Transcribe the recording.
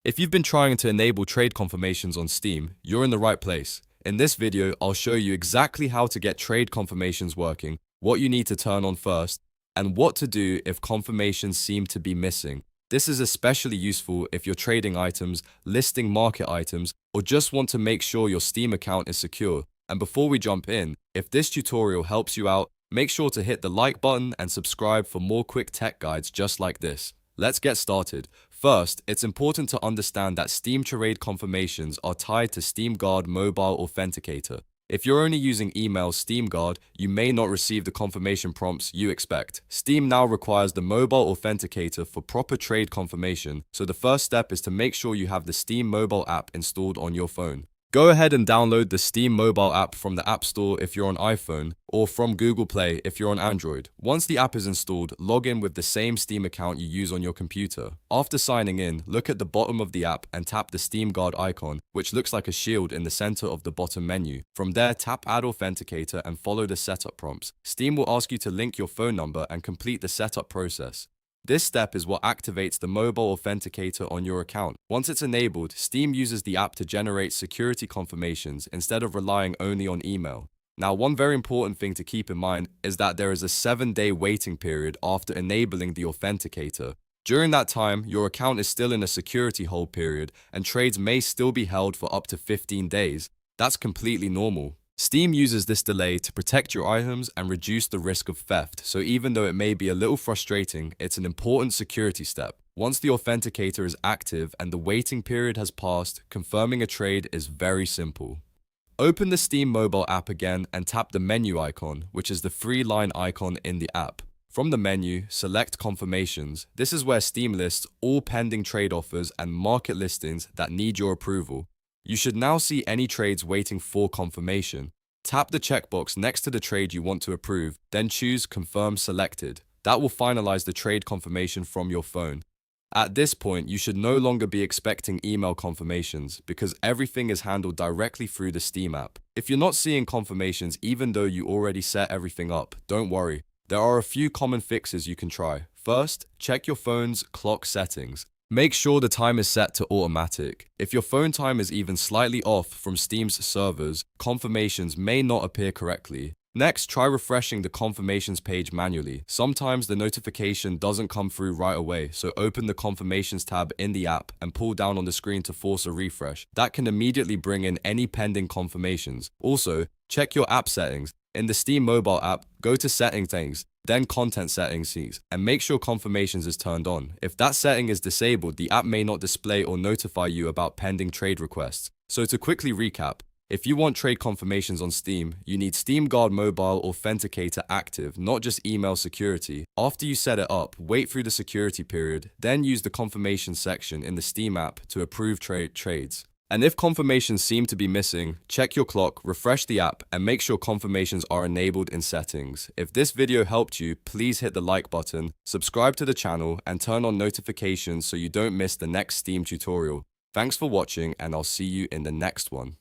If you've been trying to enable trade confirmations on Steam, you're in the right place. In this video, I'll show you exactly how to get trade confirmations working, what you need to turn on first, and what to do if confirmations seem to be missing. This is especially useful if you're trading items, listing market items, or just want to make sure your Steam account is secure. And before we jump in, if this tutorial helps you out, make sure to hit the like button and subscribe for more quick tech guides just like this. Let's get started. First, it's important to understand that Steam trade confirmations are tied to Steam Guard Mobile Authenticator. If you're only using email Steam Guard, you may not receive the confirmation prompts you expect. Steam now requires the mobile authenticator for proper trade confirmation, so the first step is to make sure you have the Steam mobile app installed on your phone. Go ahead and download the Steam mobile app from the App Store if you're on iPhone, or from Google Play if you're on Android. Once the app is installed, log in with the same Steam account you use on your computer. After signing in, look at the bottom of the app and tap the Steam Guard icon, which looks like a shield in the center of the bottom menu. From there, tap Add Authenticator and follow the setup prompts. Steam will ask you to link your phone number and complete the setup process. This step is what activates the mobile authenticator on your account. Once it's enabled, Steam uses the app to generate security confirmations instead of relying only on email. Now, one very important thing to keep in mind is that there is a 7-day waiting period after enabling the authenticator. During that time, your account is still in a security hold period and trades may still be held for up to 15 days. That's completely normal. Steam uses this delay to protect your items and reduce the risk of theft, so even though it may be a little frustrating, it's an important security step. Once the authenticator is active and the waiting period has passed, confirming a trade is very simple. Open the Steam mobile app again and tap the menu icon, which is the 3-line icon in the app. From the menu, select Confirmations. This is where Steam lists all pending trade offers and market listings that need your approval. You should now see any trades waiting for confirmation. Tap the checkbox next to the trade you want to approve, then choose Confirm Selected. That will finalize the trade confirmation from your phone. At this point, you should no longer be expecting email confirmations because everything is handled directly through the Steam app. If you're not seeing confirmations even though you already set everything up, don't worry. There are a few common fixes you can try. First, check your phone's clock settings. Make sure the time is set to automatic. If your phone time is even slightly off from Steam's servers, confirmations may not appear correctly. Next, try refreshing the confirmations page manually. Sometimes the notification doesn't come through right away, so open the confirmations tab in the app and pull down on the screen to force a refresh. That can immediately bring in any pending confirmations. Also, check your app settings. In the Steam mobile app, go to Settings, then Content Settings, and make sure Confirmations is turned on. If that setting is disabled, the app may not display or notify you about pending trade requests. So to quickly recap, if you want trade confirmations on Steam, you need Steam Guard Mobile Authenticator active, not just email security. After you set it up, wait through the security period, then use the confirmation section in the Steam app to approve trades. And if confirmations seem to be missing, check your clock, refresh the app, and make sure confirmations are enabled in settings. If this video helped you, please hit the like button, subscribe to the channel, and turn on notifications so you don't miss the next Steam tutorial. Thanks for watching, and I'll see you in the next one.